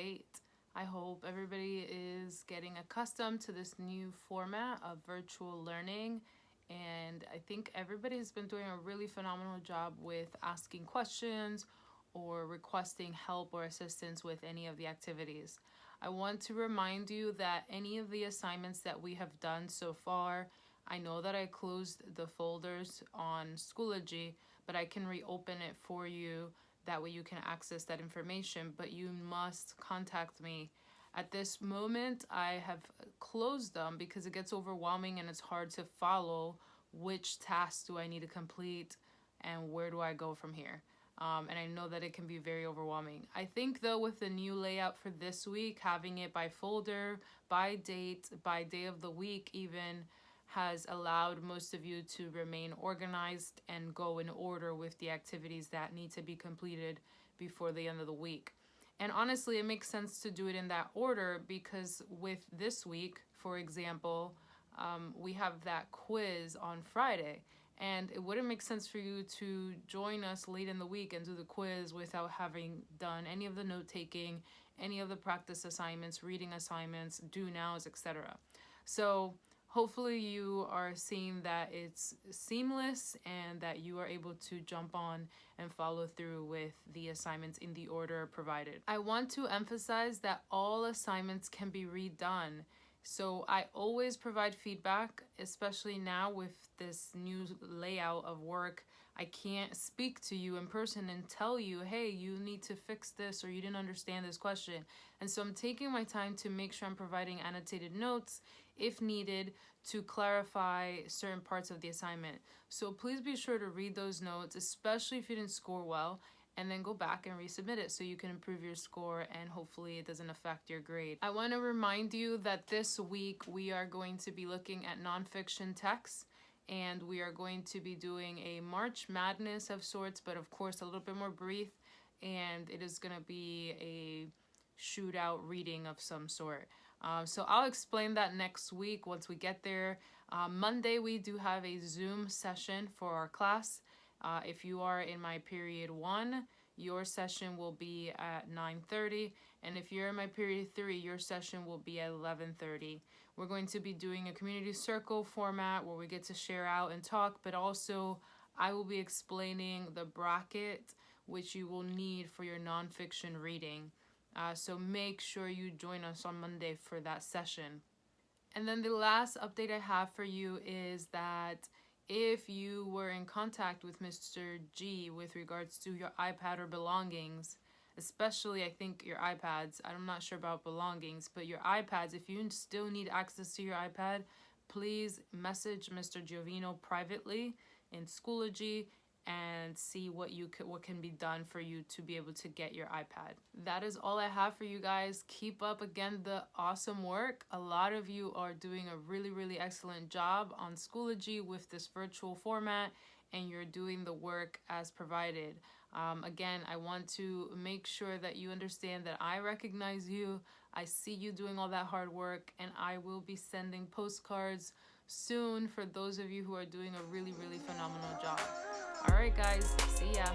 great. I hope everybody is getting accustomed to this new format of virtual learning. And I think everybody has been doing a really phenomenal job with asking questions or requesting help or assistance with any of the activities. I want to remind you that any of the assignments that we have done so far, I know that I closed the folders on Schoology, but I can reopen it for you. That way you can access that information, but you must contact me. At this moment, I have closed them because it gets overwhelming and it's hard to follow which tasks do I need to complete and where do I go from here. And I know that it can be very overwhelming. I think though with the new layout for this week, having it by folder, by date, by day of the week even, has allowed most of you to remain organized and go in order with the activities that need to be completed before the end of the week. And honestly, it makes sense to do it in that order because with this week, for example, we have that quiz on Friday. And it wouldn't make sense for you to join us late in the week and do the quiz without having done any of the note-taking, any of the practice assignments, reading assignments, do-nows, etc. So hopefully you are seeing that it's seamless and that you are able to jump on and follow through with the assignments in the order provided. I want to emphasize that all assignments can be redone. So I always provide feedback, especially now with this new layout of work. I can't speak to you in person and tell you, hey, you need to fix this or you didn't understand this question. And so I'm taking my time to make sure I'm providing annotated notes if needed to clarify certain parts of the assignment. So please be sure to read those notes, especially if you didn't score well, and then go back and resubmit it so you can improve your score and hopefully it doesn't affect your grade. I want to remind you that this week we are going to be looking at nonfiction texts and we are going to be doing a March Madness of sorts, but of course a little bit more brief, and it is going to be a shootout reading of some sort. So I'll explain that next week once we get there. Monday we do have a Zoom session for our class. If you are in my period 1, your session will be at 9:30, and if you're in my period 3, your session will be at 11:30. We're going to be doing a community circle format where we get to share out and talk, but also I will be explaining the bracket which you will need for your nonfiction reading. So make sure you join us on Monday for that session. And then the last update I have for you is that if you were in contact with Mr. G with regards to your iPad or belongings, especially I think your iPads, I'm not sure about belongings, but your iPads, if you still need access to your iPad, please message Mr. Giovino privately in Schoology and see what can be done for you to be able to get your iPad. That is all I have for you guys. Keep up again the awesome work. A lot of you are doing a really excellent job on Schoology with this virtual format, and you're doing the work as provided. Again, I want to make sure that you understand that I recognize you. I see you doing all that hard work, and I will be sending postcards soon for those of you who are doing a really phenomenal job. All right, guys, see ya.